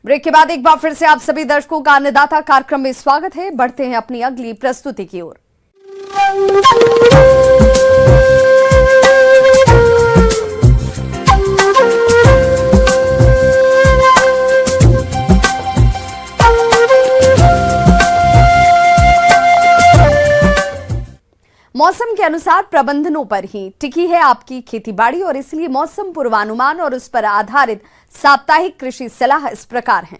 Break के बाद एक बार फिर से आप सभी दर्शकों का अन्नदाता कार्यक्रम में स्वागत है। बढ़ते हैं अपनी अगली प्रस्तुति की ओर। मौसम के अनुसार प्रबंधनों पर ही टिकी है आपकी खेतीबाड़ी और इसलिए मौसम पूर्वानुमान और उस पर आधारित साप्ताहिक कृषि सलाह इस प्रकार है।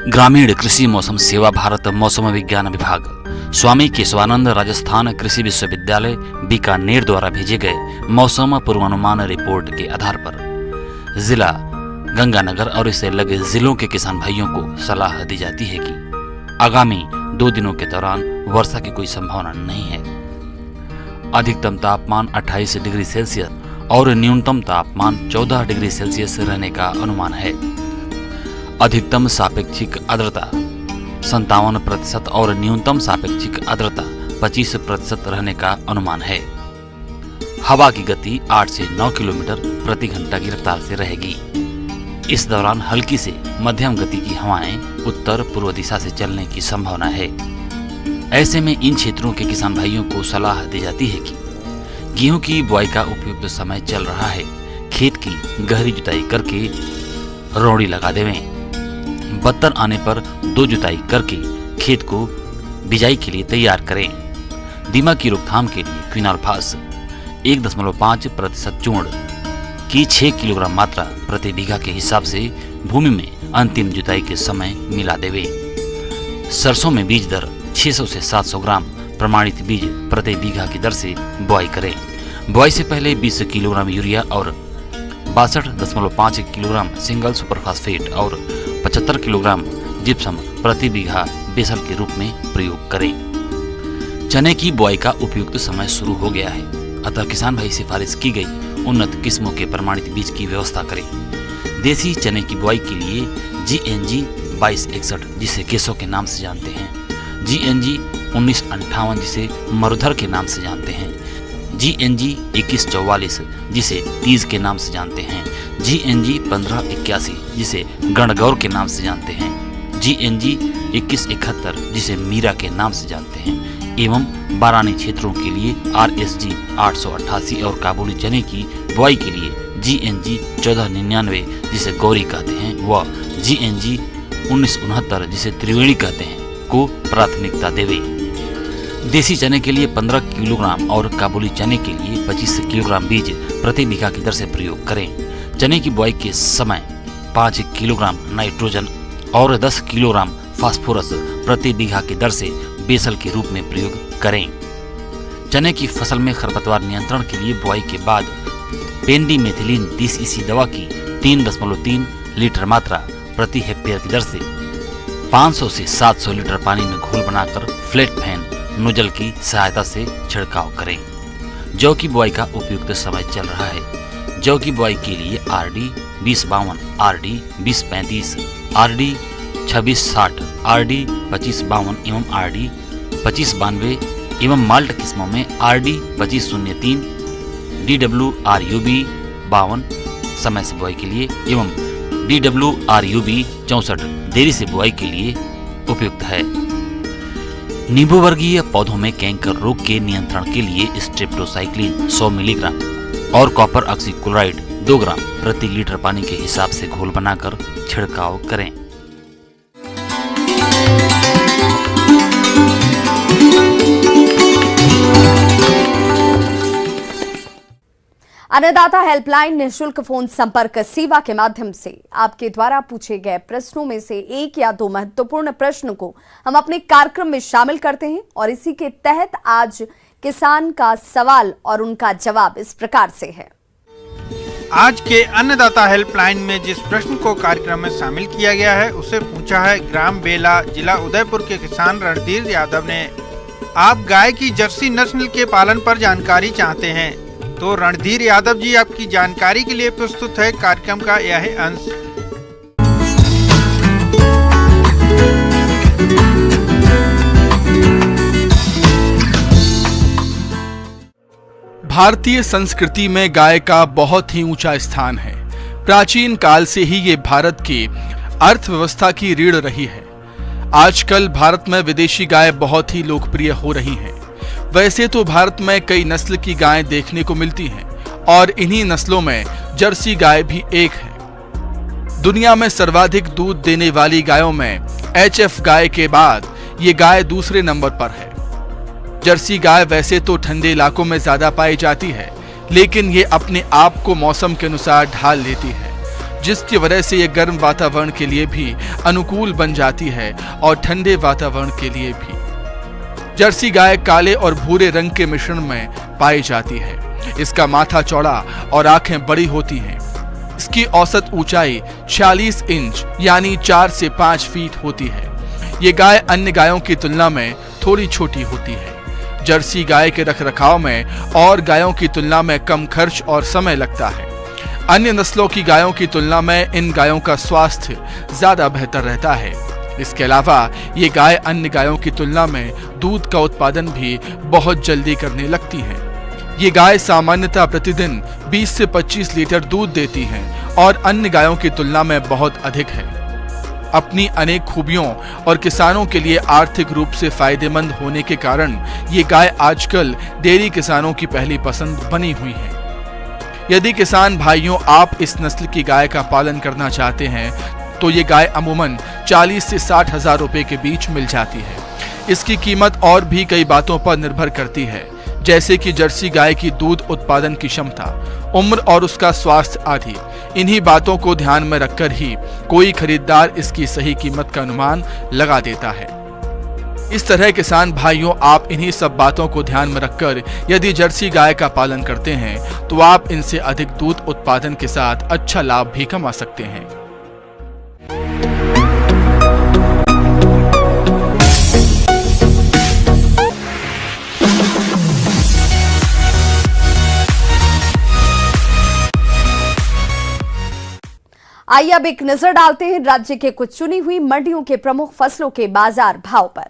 ग्रामीण कृषि मौसम सेवा भारत मौसम विज्ञान विभाग स्वामी केशवानंद राजस्थान कृषि विश्वविद्यालय बीकानेर द्वारा भेजे गए मौसम पूर्वानुमान रिपोर्ट के आधार पर जिला गंगानगर और इससे लगे जिलों के किसान भाइयों को सलाह दी जाती है कि आगामी 2 दिनों के दौरान वर्षा की कोई संभावना नहीं है। अधिकतम तापमान 28 डिग्री सेल्सियस और न्यूनतम तापमान 14 डिग्री सेल्सियस रहने का अनुमान है। अधिकतम सापेक्षिक आर्द्रता 57% और न्यूनतम सापेक्षिक आर्द्रता 25% रहने का अनुमान है। हवा की गति 8 से 9 किलोमीटर प्रति घंटा की रफ्तार से रहेगी। इस दौरान हल्की से मध्यम गति की हवाएं उत्तर पूर्व दिशा से चलने की संभावना है। ऐसे में इन क्षेत्रों के किसान भाइयों को सलाह दी जाती है कि गेहूं की बुआई का उपयुक्त समय चल रहा है। खेत की गहरी जुताई करके रोड़ी लगा देवें। बत्तर आने पर 2 जुताई करके खेत को बिजाई के लिए तैयार करें। दीमक की रोकथाम के लिए क्विनालफास 1.5% चूर्ण की 6 किलोग्राम मात्रा प्रति बीघा के हिसाब से भूमि में अंतिम जुताई के समय मिला देवे। सरसों में बीज दर 600 से 700 ग्राम प्रमाणित बीज प्रति बीघा की दर से बुआई करें। बुआई से पहले 20 किलोग्राम यूरिया और 62.5 किलोग्राम सिंगल सुपर फास्फेट और 75 किलोग्राम जिप्सम प्रति बीघा बेसल के रूप में प्रयोग करें। चने की बुआई का उपयुक्त समय शुरू हो गया है, अतः किसान भाई सिफारिश की गई उन्नत किस्मों के प्रमाणित बीज की व्यवस्था करें। देसी चने की बुआई के लिए GNG 2261 जिसे केसो के नाम से जानते हैं, GNG 1958 जिसे मरुधर के नाम से जानते हैं, GNG 2144 जिसे तीज के नाम से जानते हैं, GNG 1581 जिसे गणगौर के नाम से जानते हैं, GNG 2171 जिसे मीरा के नाम से जानते हैं एवं बारानी क्षेत्रों के लिए RSG 888 और काबुली चने की बुआई के लिए GNG 1499 जिसे गौरी कहते हैं व GNG 1969 जिसे त्रिवेणी कहते हैं को प्राथमिकता देवे। देसी चने के लिए 15 किलोग्राम और काबुली चने के लिए 25 किलोग्राम बीज प्रति बीघा की दर से प्रयोग करें। चने की बुआई के समय 5 किलोग्राम नाइट्रोजन और 10 किलोग्राम फास्फोरस प्रति बीघा की दर से बेसल के रूप में प्रयोग करें। चने की फसल में खरपतवार नियंत्रण के लिए बुआई के बाद पेंडिमेथिलीन 30 EC दवा की 3.3 लीटर मात्रा प्रति हेक्टेयर की दर से 500 से 700 लीटर पानी में घोल बनाकर फ्लैट फैन नोजल की सहायता से छिड़काव करें। जौ की बुआई का उपयुक्त समय चल रहा है। जौ की बुआई के लिए RD 2052, RD 2035, RD 2660, RD 2552 एवं RD 2592 एवं माल्ट किस्मों में RD 2503, DWRUB 52 समय से बुआई के लिए एवं DWRUB 64 देरी से बुआई के लिए उपयुक्त है। नींबू वर्गीय पौधों में कैंकर रोग के नियंत्रण के लिए स्ट्रेप्टोसाइक्लिन 100 मिलीग्राम और कॉपर ऑक्सीक्लोराइड 2 ग्राम प्रति लीटर पानी के हिसाब से घोल बनाकर छिड़काव करें। अन्नदाता हेल्पलाइन निःशुल्क फोन संपर्क सेवा के माध्यम से आपके द्वारा पूछे गए प्रश्नों में से 1 या 2 महत्वपूर्ण प्रश्न को हम अपने कार्यक्रम में शामिल करते हैं और इसी के तहत आज किसान का सवाल और उनका जवाब इस प्रकार से है। आज के अन्नदाता हेल्पलाइन में जिस प्रश्न को कार्यक्रम में शामिल किया गया है उसे पूछा है ग्राम बेला जिला उदयपुर के किसान रणधीर यादव ने। आप गाय की जर्सी नस्ल के पालन पर जानकारी चाहते हैं तो रणधीर यादव जी आपकी जानकारी के लिए प्रस्तुत है कार्यक्रम का यह अंश। भारतीय संस्कृति में गाय का बहुत ही ऊंचा स्थान है। प्राचीन काल से ही ये भारत की अर्थव्यवस्था की रीढ़ रही है। आजकल भारत में विदेशी गाय बहुत ही लोकप्रिय हो रही हैं। वैसे तो भारत में कई नस्ल की गायें देखने को मिलती हैं और इन्हीं नस्लों में जर्सी गाय भी एक है। दुनिया में सर्वाधिक दूध देने वाली गायों में HF गाय के बाद ये गाय दूसरे नंबर पर है। जर्सी गाय वैसे तो ठंडे इलाकों में ज्यादा पाई जाती है, लेकिन ये अपने आप को मौसम के अनुसार ढाल लेती है, जिसकी वजह से ये गर्म वातावरण के लिए भी अनुकूल बन जाती है और ठंडे वातावरण के लिए भी। जर्सी गाय काले और भूरे रंग के मिश्रण में पाई जाती है। इसका माथा चौड़ा और आंखें बड़ी होती हैं। इसकी औसत ऊंचाई 46 इंच यानी 4 से 5 फीट होती है। ये गाय अन्य गायों की तुलना में थोड़ी छोटी होती है। जर्सी गाय के रखरखाव में और गायों की तुलना में कम खर्च और समय लगता है। अन्य नस्लों की गायों की तुलना में इन गायों का स्वास्थ्य ज्यादा बेहतर रहता है। इसके अलावा ये गाय अन्य गायों की तुलना में दूध का उत्पादन भी बहुत जल्दी करने लगती है। ये गाय सामान्यतः प्रतिदिन 20 से 25 लीटर दूध देती हैं और अन्य गायों की तुलना में बहुत अधिक है। अपनी अनेक खूबियों और किसानों के लिए आर्थिक रूप से फायदेमंद होने के कारण ये गाय आजकल डेयरी किसानों की पहली पसंद बनी हुई है। यदि किसान भाइयों आप इस नस्ल की गाय का पालन करना चाहते हैं तो ये गाय अमूमन 40 से 60 हजार रुपए के बीच मिल जाती है। इसकी कीमत और भी कई बातों पर निर्भर करती है, जैसे कि जर्सी गाय की दूध उत्पादन की क्षमता, उम्र और उसका स्वास्थ्य आदि। इन्हीं बातों को ध्यान में रखकर ही कोई खरीदार इसकी सही कीमत का अनुमान लगा देता है। इस तरह किसान भाइयों आप इन्हीं सब बातों को ध्यान में रखकर यदि जर्सी गाय का पालन करते हैं तो आप इनसे अधिक दूध उत्पादन के साथ अच्छा लाभ भी कमा सकते हैं। आइए अब एक नजर डालते हैं राज्य के कुछ चुनी हुई मंडियों के प्रमुख फसलों के बाजार भाव पर।